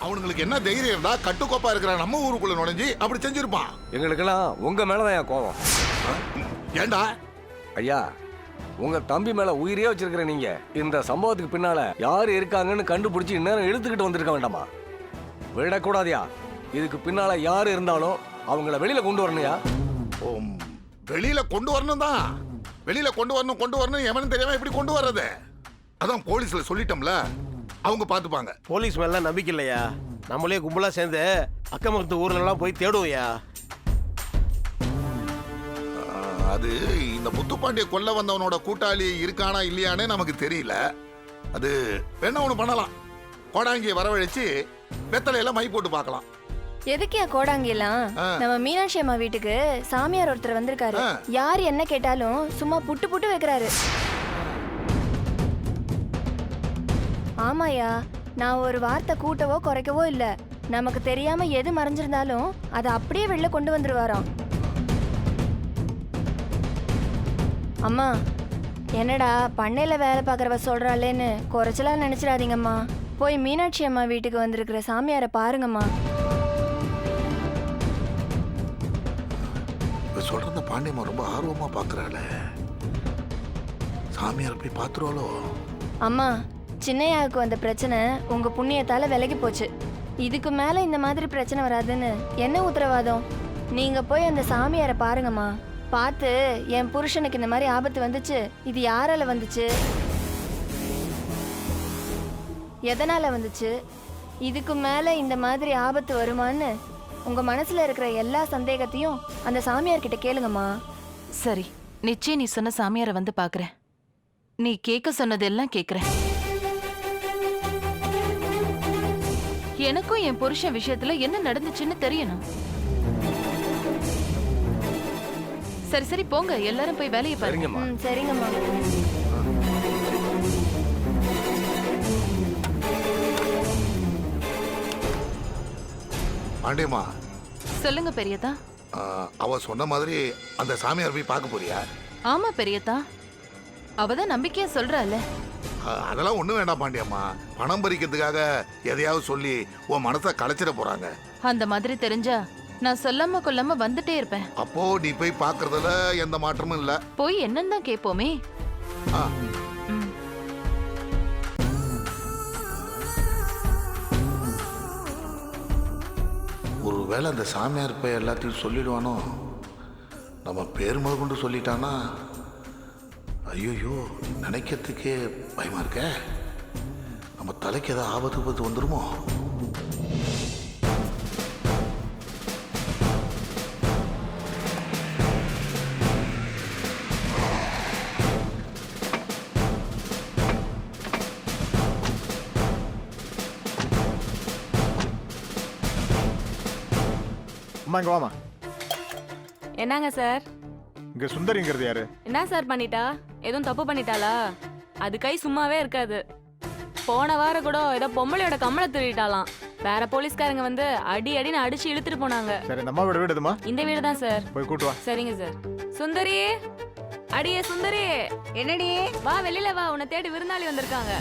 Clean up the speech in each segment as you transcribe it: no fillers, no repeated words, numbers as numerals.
அவனுங்களுக்கு என்ன தைரியம் இருந்தா கட்டுக்கோப்பா இருக்கிற நம்ம ஊருக்குள்ள நுழைஞ்சு அப்படி செஞ்சிருப்பான். எங்களுக்கெல்லாம் உங்க மேலதான் கோவம். ஏண்டா ஐயா, உங்க தம்பி மேல உயிரே வச்சிருக்கிற நீங்க இந்த சம்பவத்துக்கு பின்னால யாரு இருக்காங்கன்னு கண்டுபிடிச்சு இந்நேரம் இழுத்துக்கிட்டு வந்திருக்க வேண்டாமா? விடக்கூடாதியா. இதுக்கு பின்னால யாரு இருந்தாலும் அவங்கள வெளியில கொண்டு வரணும்யா. வெளியில கொண்டு வரணும் தான். வெளியில கொண்டு வரணும் எவனும் தெரியாம எப்படி கொண்டு வர்றது? அதான் போலீஸ்ல சொல்லிட்டோம்ல, அவங்க பாத்துப்பாங்க. போலீஸ் மேல நம்பிக்கை இல்லையா? நம்மளே கும்பலா சேர்ந்து அக்கமத்து ஊர்ல எல்லாம் போய் தேடுவோயா. அது இந்த முத்துப்பாண்டிய கொல்ல வந்தவனோட கூட்டாளி இருக்கானா இல்லையானே நமக்கு தெரியல. அது வேணா ஒண்ணு பண்ணலாம். கோடாங்கியை வரவழைச்சு வெத்தலையெல்லாம் மை போட்டு பார்க்கலாம். எதுக்கியா கோடாங்கி எல்லாம்? நம்ம மீனாட்சி அம்மா வீட்டுக்கு சாமியார் ஒருத்தர் வந்திருக்காரு. யார் என்ன கேட்டாலும் சும்மா புட்டு புட்டு வைக்கிறாரு. ஆமாயா, நான் ஒரு வார்த்தை கூட்டவோ குறைக்கவோ இல்ல. நமக்கு தெரியாம எது மறைஞ்சிருந்தாலும் அதை அப்படியே வெளில கொண்டு வந்துருவாராம். அம்மா, என்னடா பண்ணையில வேலை பார்க்கறவ சொல்றாளேன்னு குறைச்சலா நினைச்சிடாதீங்கம்மா. போய் மீனாட்சி அம்மா வீட்டுக்கு வந்திருக்கிற சாமியாரை பாருங்கம்மா. சொல்றத பாண்டியம்மா ரொம்ப ஆர்வமா பாக்குறாள. சாமியார் போய் பாத்துருவாளோ? அம்மா, சின்னையாவுக்கு வந்த பிரச்சனை உங்க புண்ணியத்தால விலகி போச்சு. இதுக்கு மேல இந்த மாதிரி பிரச்சனை வராதுன்னு என்ன உத்தரவாதம்? நீங்க போய் அந்த சாமியாரை பாருங்கம்மா. பார்த்து என் புருஷனுக்கு இந்த மாதிரி ஆபத்து வந்துச்சு, இது யாரால வந்துச்சு, எதனால வந்துச்சு, இதுக்கு மேல இந்த மாதிரி ஆபத்து வருமான்னு உங்க மனசுல இருக்கிற எல்லா சந்தேகத்தையும் அந்த சாமியார் கிட்ட கேளுங்கம்மா. சரி, நிச்சயம் நீ சொன்ன சாமியாரை வந்து பாக்குறேன். நீ கேட்க சொன்னதெல்லாம் கேக்குறேன். எனக்கும் என் புருஷன் விஷயத்துல என்ன நடந்துச்சுன்னு தெரியணும். சரி சரி போங்க, எல்லாரும் போய் வேலையை பாருங்க. சரிங்கம்மா. பாண்டியம்மா, சொல்லுங்க பெரியதா. அவ சொன்ன மாதிரி அந்த சாமியார் போய் பார்க்க போறியா? ஆமா பெரியதா, அவதான் நம்பிக்கையா சொல்றாள். அதெல்லாம் ஒண்ணும் வேண்டாம் பாண்டியம்மா. பணம் பறிக்கிறதுக்காக எதையாவது சொல்லி உன் மனசை கலைச்சிட போறாங்க. அந்த மாதிரி தெரிஞ்சா நான் சொல்லாம கொல்லாம வந்துட்டே இருப்பேன். அப்போ நீ போய் பாக்குறதுல எந்த மாற்றமும் இல்ல. போய் என்னன்னு தான் கேட்போமே. ஒருவேளை அந்த சாமியார் போய் எல்லாத்தையும் சொல்லிடுவானோ? நம்ம பேர் முதல் கொண்டு சொல்லிட்டானா? ஐயோ, நினைக்கிறதுக்கே பயமா இருக்க. நம்ம தலைக்கு ஏதாவது ஆபத்து வந்துருமோ? அம்மா இங்க வாமா. என்னங்க சார்? இங்க சுந்தரிங்கிறது யாரு? என்ன சார் பண்ணிட்டா? எதுவும் தப்பு பண்ணிட்டாளா? அது கை சும்மாவே இருக்காது. போன வாரம் கூட ஏதோ பொம்பளையோட கம்மலை திருடிட்டாலாம். வேற போலீஸ்காரங்க வந்து அடி அடின்னு அடிச்சு இழுத்துட்டு போனாங்க. சரி, இந்த அம்மாவோட வீடு எதுமா? இந்த வீடு தான் சார். போய் கூட்டு வா. சரிங்க சார். சுந்தரி, அடியே சுந்தரி. என்னடி? வா வெளியில வா, உன்னை தேடி விருந்தாளி வந்திருக்காங்க.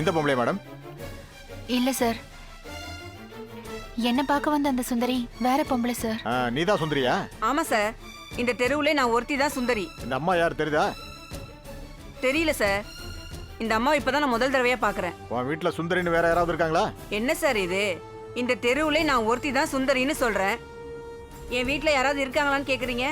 இந்த பொம்பளை மேடம்? இல்ல சார், என்ன பார்க்க வந்த அந்த சுந்தரி வேற பொம்பளை சார். நீதான் சுந்தரியா? ஆமா சார், இந்த தெருவுல நான் ஒருத்தி தான் சுந்தரி. இந்த அம்மா யார் தெரியுதா? தெரியல சார், இந்த அம்மா இப்பதான் நான் முதல் தடவையா பாக்குறேன். உன் வீட்டுல சுந்தரின்னு வேற யாராவது இருக்காங்களா? என்ன சார் இது? இந்த தெருவுல நான் ஒருத்தி தான் சுந்தரின்னு சொல்றேன். என் வீட்டுல யாராவது இருக்காங்களான்னு கேக்குறீங்க?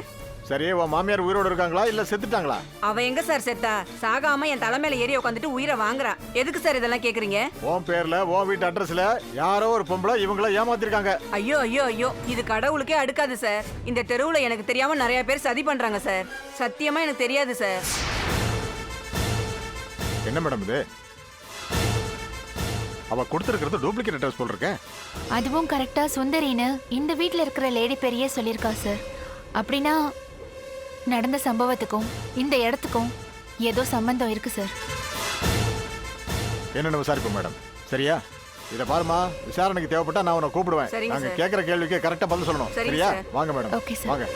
சரி, உன் மாமியார் உயிரோட இருக்காங்களா இல்ல செத்துட்டாங்களா? அவ எங்க சார் செத்தா? சாகாம என் தலைமையில ஏறி உட்காந்துட்டு உயிரை வாங்குறா. எதுக்கு சார் இதெல்லாம் கேக்குறீங்க? உன் பேர்ல உன் வீட்டு அட்ரஸ்ல யாரோ ஒரு பொம்பளை இவங்கள ஏமாத்திருக்காங்க. ஐயோ ஐயோ ஐயோ, இது கடவுளுக்கே அடுக்காது சார். இந்த தெருவுல எனக்கு தெரியாம நிறைய பேர் சதி பண்றாங்க சார். சத்தியமா எனக்கு தெரியாது சார். என்ன மேடம் இது? அவ கொடுத்திருக்கிறது டூப்ளிகேட் அட்ரஸ் போல் இருக்க. அதுவும் கரெக்டா சுந்தரின்னு இந்த வீட்ல இருக்கிற லேடி பெரிய சொல்லிருக்கா சார். அப்படின்னா நடந்த சம்பவத்துக்கும் இந்த இடத்துக்கும் ஏதோ சம்பந்தம் இருக்கு சார். என்னன்னு விசாரிப்போம் மேடம். சரியா? இத பாருமா, விசாரணைக்கு தேவைப்பட்டா நான் உன்னை கூப்பிடுவேன். சரிங்க நாங்க சார். கேக்குற கேள்விக்கு கரெக்டா பதில் சொல்லணும். சரிங்க சரியா? சார். வாங்க மேடம். Okay sir. வாங்க.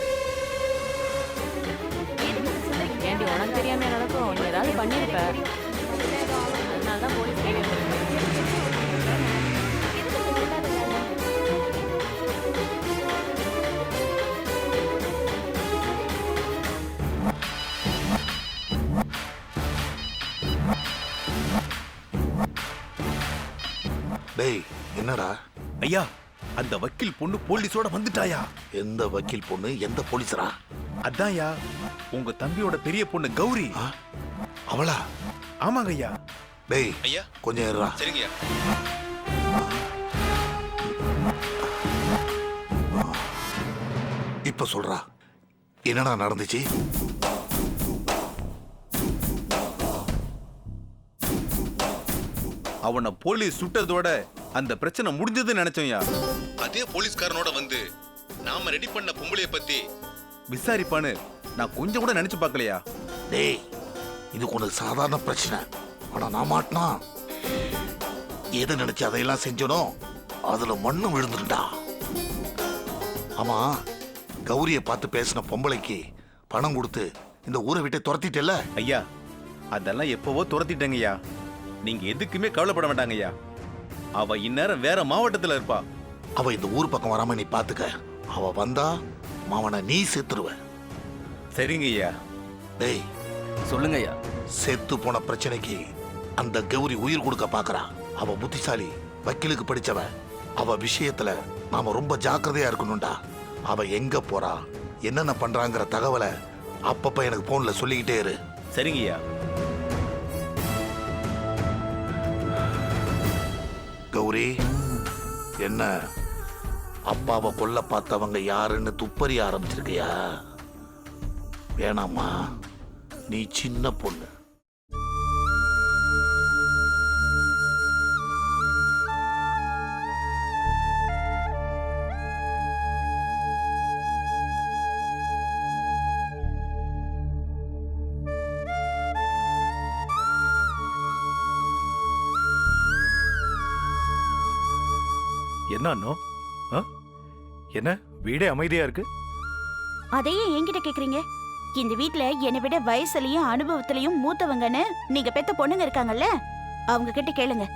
ஏண்டி உனக்கு தெரியாம நடக்கும், நீ ஏதாவது பண்ணிருப்ப. அதனாலதான் போலீஸ் தேடி வந்திருக்கு. டேய் என்னடா? ஐயா, அந்த வக்கீல் பொண்ணு போலீஸோட வந்துட்டாயா? எந்த வக்கீல் பொண்ணு, எந்த போலீஸரா? அதான்யா உங்க தம்பியோட பெரிய பொண்ணு கௌரி. ஆ? அவளா? ஆமாங்க ஐயா. டேய் ஐயா கொஞ்சம் இருடா. சரிங்க. இப்ப சொல்றா, என்னடா நடந்துச்சு? அவனை போலீஸ் சுட்டதோட அந்த பிரச்சனை முடிஞ்சதுன்னு நினைச்சோம்யா. அதே போலீஸ்காரனோட வந்து நாம ரெடி பண்ண பொம்பளைய பத்தி விசாரிப்பான்னு நான் கொஞ்சம் கூட நினைச்சு பார்க்கலையா. டேய் இது உனக்கு சாதாரண பிரச்சனை. ஆனா நான் மாட்டினா எதை நினைச்சு அதையெல்லாம் செஞ்சனோ அதுல மண்ணு விழுந்துருண்டா. ஆமா, கௌரியை பார்த்து பேசின பொம்பளைக்கு பணம் கொடுத்து இந்த ஊரை விட்டு துரத்திட்டல? ஐயா அதெல்லாம் எப்பவோ துரத்திட்டேங்கய்யா. நீங்க எதுக்குமே கவலைப்பட மாட்டாங்கய்யா. அவ இந்நேரம் வேற மாவட்டத்துல இருப்பா. அவ இந்த ஊர் பக்கம் வராம நீ பாத்துக்க. அவ வந்தா மாவனை நீ செத்துருவ. சரிங்க ஐயா. டேய் சொல்லுங்க ஐயா. செத்து போன பிரச்சனைக்கு அந்த கௌரி உயிர் கொடுக்க பாக்குறா. அவ புத்திசாலி, வக்கீலுக்கு படிச்சவ. அவ விஷயத்துல நாம ரொம்ப ஜாக்கிரதையா இருக்கணும்டா. அவ எங்க போறா, என்னென்ன பண்றாங்கிற தகவலை அப்பப்ப எனக்கு போன்ல சொல்லிக்கிட்டே இரு. சரிங்க ஐயா. கௌரி, என்ன அப்பாவை கொல்ல பார்த்தவங்க யாருன்னு துப்பறிய ஆரம்பிச்சிருக்கியா? வேணாமா, நீ சின்ன பொண்ணு. என்ன அண்ணோ? என்ன வீடே அமைதியா இருக்கு? அதையே என்கிட்ட கேக்குறீங்க? இந்த வீட்ல என்னை விட வயசுலயும் அனுபவத்திலையும் மூத்தவங்கன்னு நீங்க பெத்த பொண்ணுங்க இருக்காங்கல்ல, அவங்க கிட்ட கேளுங்க.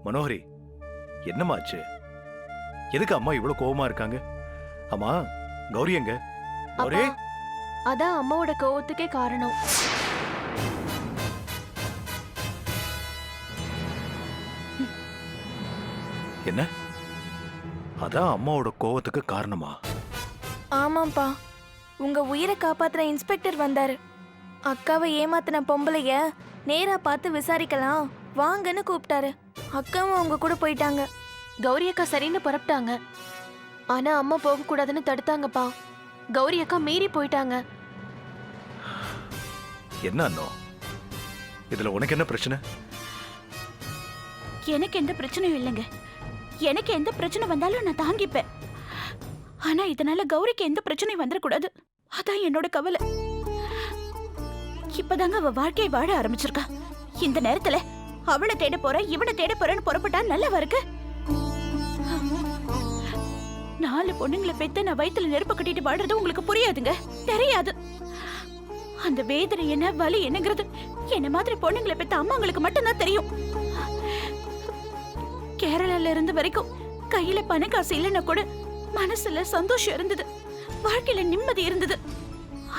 மனோகரி, என்னமாச்சு? எதுக்கு அம்மா இவ்வளவு கோவமா இருக்காங்க? அம்மா, கௌரி எங்க? கௌரி, அதான் அம்மாவோட கோவத்துக்கே காரணம். என்ன? அதான் அம்மாவோட கோவத்துக்கு காரணமா? ஆமாப்பா, உங்க உயிரை காப்பாத்துற இன்ஸ்பெக்டர் வந்தாரு. அக்காவை ஏமாத்தின பொம்பளைய நேரா பார்த்து விசாரிக்கலாம் வாங்கன்னு கூப்பிட்டாரு. அக்காவும் அவங்க கூட போயிட்டாங்க. கௌரி அக்கா சரின்னு புறப்பட்டாங்க. ஆனா அம்மா போக கூடாதுன்னு தடுத்தாங்கப்பா. கௌரி அக்கா மீறி போயிட்டாங்க. என்ன அண்ணோ, இதுல உனக்கு என்ன பிரச்சனை? எனக்கு எந்த பிரச்சனையும் இல்லைங்க. எனக்கு எந்த பிரச்சனை வந்தாலும் நான் தாங்கிப்பேன். ஆனா இதனால கௌரிக்கு எந்த பிரச்சனையும் வந்துடக்கூடாது. அதான் என்னோட கவலை. இப்பதாங்க அவ வாழ்க்கையை வாழ ஆரம்பிச்சிருக்கா. இந்த நேரத்துல அவளை தேட போற இவனை தேட போறேன்னு புறப்பட்டா நல்லவா இருக்கு? 4 பொண்ணுங்களை பெத்து நான் வயித்துல நெருப்பு கட்டிட்டு வாடுறது உங்களுக்கு புரியாதுங்க, தெரியாது. அந்த வேதனை என்ன, வலி என்னங்கிறது என்ன மாதிரி பொண்ணுங்களை பெத்த அம்மாங்களுக்கு மட்டும்தான் தெரியும். கேரளால இருந்து வரைக்கும் கையில பண காசு இல்லைன்னா கூட மனசுல சந்தோஷம் இருந்தது, வாழ்க்கையில நிம்மதி இருந்தது.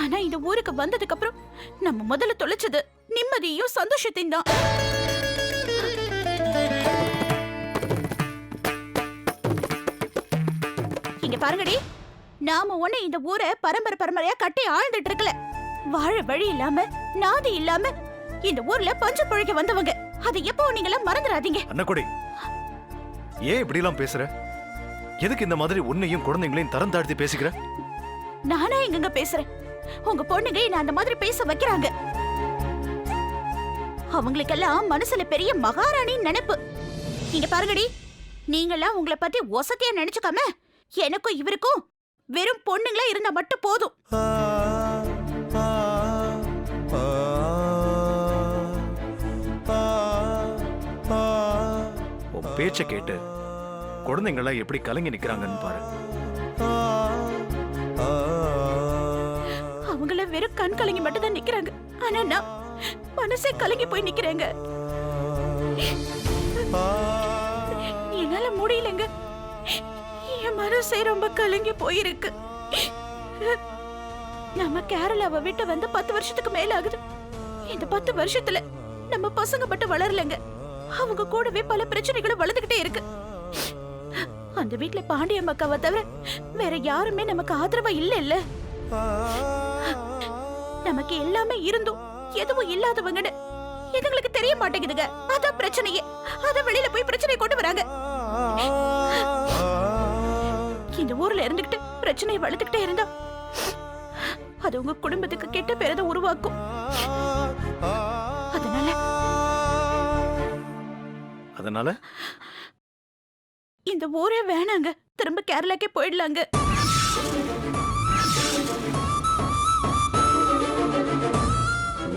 ஆனா இந்த ஊருக்கு வந்ததுக்கு அப்புறம் நம்ம முதல்ல தொலைச்சது நிம்மதியும் சந்தோஷத்தையும் தான். இங்க பாருங்கடி, நாம ஒண்ணு இந்த ஊரை பரம்பரை பரம்பரையா கட்டி ஆழ்ந்துட்டு இருக்கல. வாழ வழி இல்லாம நாதி இல்லாம இந்த ஊர்ல பஞ்சு பொழைக்க வந்தவங்க. அதை எப்போ நீங்கள மறந்துடாதீங்க. அண்ணக்குடி, ஏன் இப்படி எல்லாம் பேசுற? எதுக்கு இந்த மாதிரி உன்னையும் குழந்தைங்களையும் தரம் தாழ்த்தி பேசிக்கிற? நானா எங்க பேசுறேன்? உங்க பொண்ணுங்க என்ன அந்த மாதிரி பேச வைக்கிறாங்க. அவங்களுக்கெல்லாம் மனசுல பெரிய மகாராணி நினைப்பு. இங்க பாருங்கடி, நீங்கெல்லாம் உங்களை பத்தி ஒசத்தியா நினைச்சுக்காம எனக்கும் இவருக்கும் வெறும் பொண்ணுங்களா இருந்தா மட்டும் போதும். பேச்ச கேட்டு குழந்தைங்களாம் எப்படி கலங்கி நிக்கிறாங்கன்னு பாரு. அவங்கள வெறும் கண் கலங்கி மட்டும் தான் நிக்கிறாங்க. ஆனா நான் மனசே கலங்கி போய் நிக்கிறேங்க. என்னால முடியலங்க. என் மனசே ரொம்ப கலங்கி போயிருக்கு. நம்ம கேரளாவை விட்டு வந்து 10 வருஷத்துக்கு மேல ஆகுது. இந்த 10 வருஷத்துல நம்ம பசங்க மட்டும் வளரலங்க. அவங்க கூடவே பல பிரச்சனைகளும் வளர்ந்துகிட்டே இருக்கு. அந்த வீட்டுல பாண்டியம் அக்காவை தவிர வேற யாருமே நமக்கு ஆதரவா இல்ல. நமக்கு எல்லாமே இருந்தும் எதுவும் இல்லாதவங்கன்னு எங்களுக்கு தெரிய மாட்டேங்குதுங்க. அதான் பிரச்சனையே. அத வெளியில போய் பிரச்சனை கொண்டு வராங்க. இந்த ஊர்ல இருந்துகிட்டு பிரச்சனையை வளர்த்துக்கிட்டே இருந்தா அது உங்க குடும்பத்துக்கு கெட்ட பேரதை உருவாக்கும். அதனால இந்த ஊரே வேணாங்க. திரும்ப கேரளாக்கே போயிடலாங்க.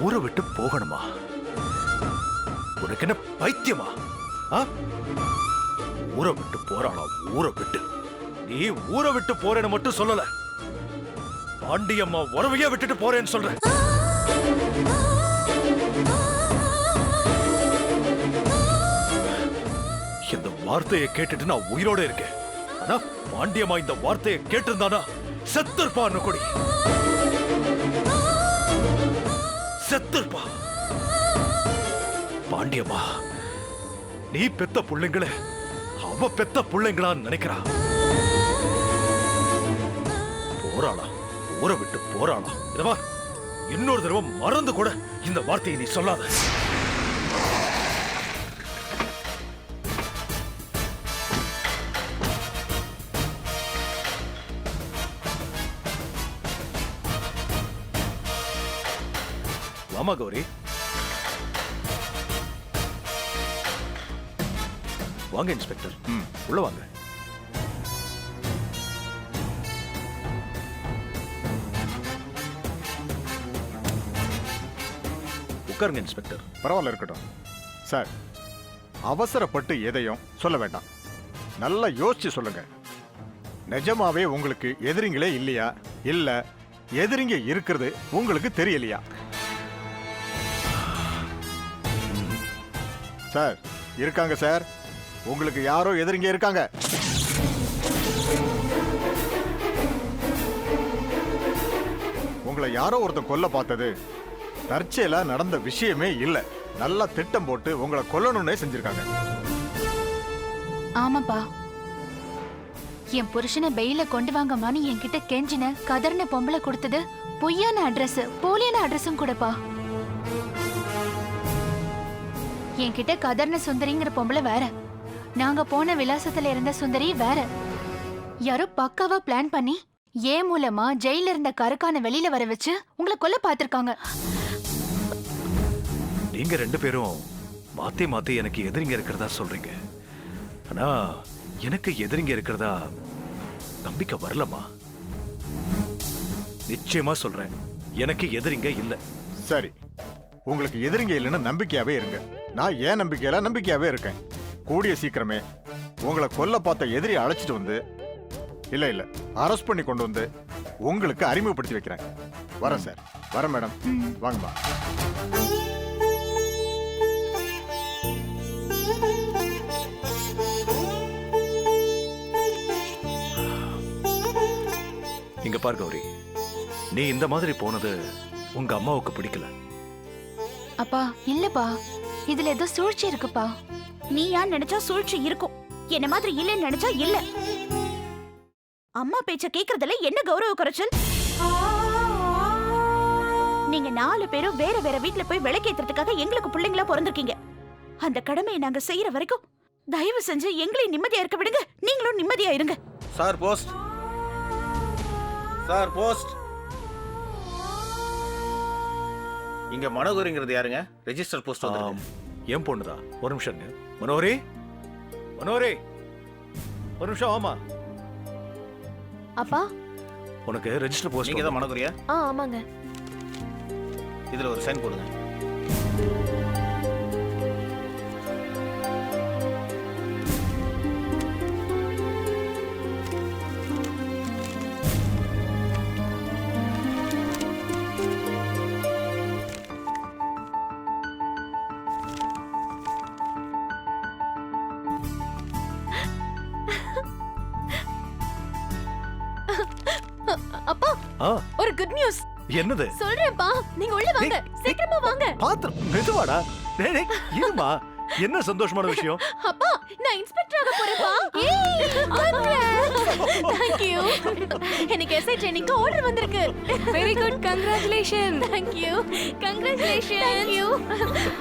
ஊரை விட்டு போகணுமா? உனக்கு என்ன பைத்தியமா? ஊரை விட்டு போறாளா? ஊரை விட்டு நீ ஊரை விட்டு போறேன்னு மட்டும் சொல்லல, பாண்டியம்மா உறவையே விட்டுட்டு போறேன்னு சொல்ற. இந்த வார்த்தையை கேட்டுட்டு நான் உயிரோட இருக்கேன். ஆனா பாண்டியம்மா இந்த வார்த்தையை கேட்டிருந்தானா செத்துருப்பா. கொடி செத்துருப்பா. பாண்டியம்மா நீ பெத்த பிள்ளைங்கள அவ பெத்த பிள்ளைங்களான்னு நினைக்கிறா. போறாளா? ஊரை விட்டு போறாளா? இதவா இன்னொரு தடவை மறந்து கூட இந்த வார்த்தையை நீ சொல்லாத. வாமா கௌரி, வாங்க இன்ஸ்பெக்டர். உள்ள வாங்க. உட்காருங்க இன்ஸ்பெக்டர். பரவாயில்ல, இருக்கட்டும் சார். அவசரப்பட்டு எதையும் சொல்ல வேண்டாம். நல்லா யோசிச்சு சொல்லுங்க. நிஜமாவே உங்களுக்கு எதிரிங்களே இல்லையா? இல்ல எதிரிங்க இருக்கிறது உங்களுக்கு தெரியலையா? சார் இருக்காங்க சார். உங்களுக்கு யாரோ எதிரிங்க இருக்காங்க. உங்களை யாரோ ஒருத்தன் கொல்ல பார்த்தது தற்செயலா நடந்த விஷயமே இல்ல. நல்லா திட்டம் போட்டு உங்களை கொல்லணும்னே செஞ்சிருக்காங்க. ஆமாப்பா, என் புருஷனை பெயில கொண்டு வாங்கம்மான்னு என்கிட்ட கெஞ்சின கதர்ன பொம்பளை கொடுத்தது பொய்யான அட்ரஸ், போலியான அட்ரஸும் கூடப்பா. என்கிட்ட கதர்ன சுந்தரிங்கிற பொம்பளை வேற, நாங்க போன விலாசத்துல இருந்த சுந்தரி வேற. யாரோ பக்காவா பிளான் பண்ணி ஏன் மூலமா ஜெயில இருந்த கருக்கான வெளியில வர வச்சு உங்களை கொல்ல பார்த்திருக்காங்க. நீங்க ரெண்டு பேரும் மாத்தி மாத்தி எனக்கு எதிரிங்க இருக்கிறதா சொல்றீங்க. ஆனா எனக்கு எதிரிங்க இருக்கிறதா நம்பிக்கை வரலமா. நிச்சயமா சொல்றேன், எனக்கு எதிரிங்க இல்ல. சரி, உங்களுக்கு எதிரிங்க இல்லைன்னு நம்பிக்கையாவே இருங்க. நான் ஏன் நம்பிக்கையாவே இருக்கேன். கூடிய சீக்கிரமே உங்களை கொல்ல பார்த்த எதிரி அழைச்சிட்டு வந்து இல்ல அரெஸ்ட் பண்ணி கொண்டு வந்து உங்களுக்கு அறிமுகப்படுத்தி வைக்கிறேன். வரேன் சார். வரேன் மேடம். வாங்கம்மா. இங்க பார் கௌரி, நீ இந்த மாதிரி போனது உங்க அம்மாவுக்கு பிடிக்கல. அப்பா இல்லப்பா, இதுல ஏதோ சூழ்ச்சி இருக்குப்பா. நீ யார் நினைச்சா சூழ்ச்சி இருக்கும், என்ன மாதிரி இல்லைன்னு நினைச்சா இல்ல. அம்மா பேச்ச கேக்குறதுல என்ன கௌரவ குறைச்சல்? நீங்க 4 பேரும் வேற வேற வீட்டுல போய் விளக்கேத்துறதுக்காக எங்களுக்கு பிள்ளைங்களா பிறந்திருக்கீங்க. அந்த கடமையை நாங்க செய்யற வரைக்கும் தயவு செஞ்சு எங்களையும் நிம்மதியா இருக்க விடுங்க. நீங்களும் நிம்மதியா இருங்க. Sir post. Sir post. இங்க மனோகரிங்கிறது யாருங்க? ரெஜிஸ்டர் போஸ்ட் வந்திருக்கு. என் பொண்ணுதான். ஒரு நிமிஷம். மனோரி, மனோரி, ஒரு நிமிஷம். ஆமா அப்பா, உனக்கு ரெஜிஸ்டர் போஸ்ட். நீங்க தான் மனோகரியா? ஆமாங்க. இதுல ஒரு சைன் போடுங்க. ஆ, ஒரு குட் நியூஸ் என்னது சொல்றேன்ப்பா. நீங்க உள்ள வாங்க, சீக்கிரமா வாங்க. பாத்திரம் மெதுவாடா. டேய், டேய், இருமா. என்ன சந்தோஷமான விஷயம்? அப்பா, நான் இன்ஸ்பெக்டர் ஆக போறேன்ப்பா. Thank you. எனக்கு எஸ்ஐ ட்ரெயினிங்க்கு ஆர்டர் வந்திருக்கு. Very good, congratulation. Thank you. Congratulations. Thank you.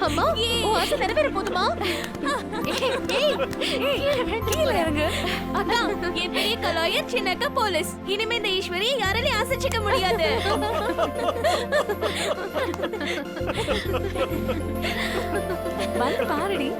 அம்மா, உன் ஆசை நிறைவேற போதுமா? கீழ இறங்கு. அக்கா, என் பெரிய கலாயர் சின்னக்கா போலீஸ். இனிமே இந்த ஈஸ்வரியை யாராலையும் அசைச்சிக்க முடியாது. வந்து பாருடி.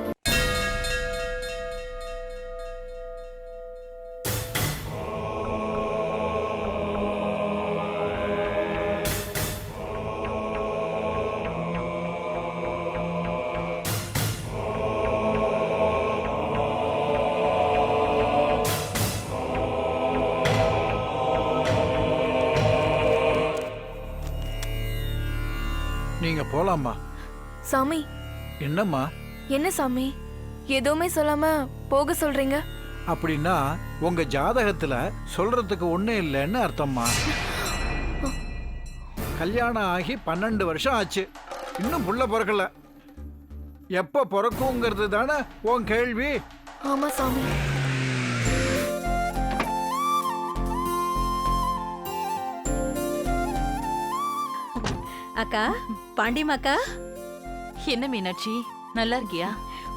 நீங்க போலாமா? சாமி, என்னம்மா? என்ன சாமி எதுவுமே சொல்லாம போக சொல்றீங்க? அப்படின்னா உங்க ஜாதகத்துல சொல்றதுக்கு ஒண்ணும் இல்லைன்னு அர்த்தம்மா. கல்யாணம் ஆகி 12 வருஷம் ஆச்சு, இன்னும் புள்ள பிறக்கல. எப்ப பிறக்குங்கிறது தானே உன் கேள்வி. ஆமா சாமி. அக்கா, பாண்டியம்மாக்கா, என்ன மீனாட்சி, நல்லா இருக்கியா?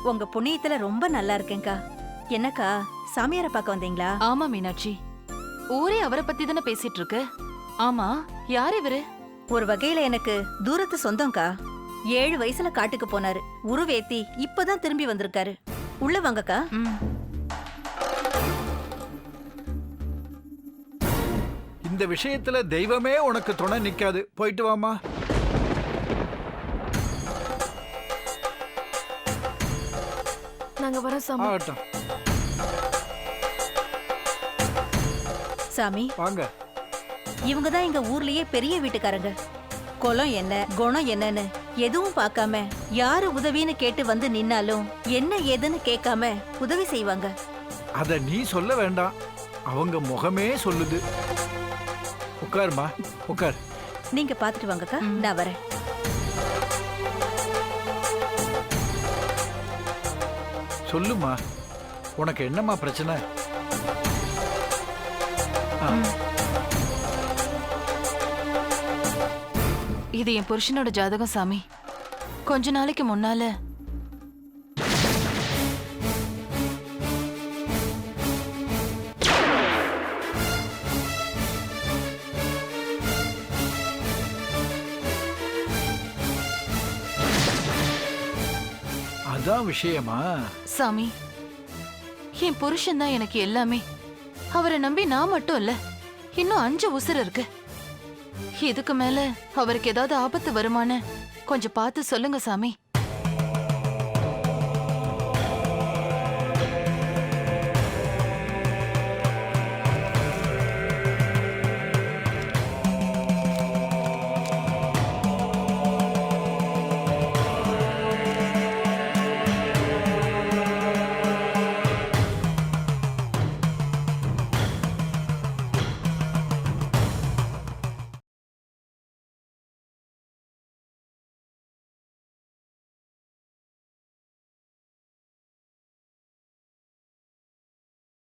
உங்க புண்ணியத்துல ரொம்ப நல்லா இருக்கேன்க்கா. என்னக்கா, சாமியாரை பார்க்க வந்தீங்களா? ஆமா மீனாட்சி, ஊரே அவரை பத்தி தானே பேசிட்டு இருக்கு. ஆமா, யார் இவரு? ஒரு வகையில எனக்கு தூரத்து சொந்தம்க்கா. 7 வயசுல காட்டுக்கு போனாரு, உருவேத்தி இப்பதான் திரும்பி வந்திருக்காரு. உள்ள வாங்கக்கா. இந்த விஷயத்துல தெய்வமே உனக்கு துணை நிக்காது. போயிட்டு வாமா. நாங்க வரோம் சாமி. ஆகட்டும். சாமி, வாங்க. இவங்க தான் எங்க ஊர்லயே பெரிய வீட்டுக்காரங்க. குலம் என்ன, குணம் என்னன்னு எதுவும் பார்க்காம யாரு உதவின்னு கேட்டு வந்து நின்னாலும் என்ன ஏதுன்னு கேட்காம உதவி செய்வாங்க. அத நீ சொல்ல வேண்டாம், அவங்க முகமே சொல்லுது. உட்காருமா, உட்கார். நீங்க பாத்துட்டு வாங்கக்கா, நான் வரேன். சொல்லுமா, உனக்கு என்னம்மா பிரச்சனை? இது என் புருஷனோட ஜாதகம் சாமி. கொஞ்ச நாளைக்கு முன்னால அதான் விஷயமா? சாமி, என் புருஷன் தான் எனக்கு எல்லாமே. அவரை நம்பி நான் மட்டும் இல்ல, இன்னும் 5 உசுர் இருக்கு. இதுக்கு மேல அவருக்கு ஏதாவது ஆபத்து வருமான்னு கொஞ்சம் பார்த்து சொல்லுங்க சாமி.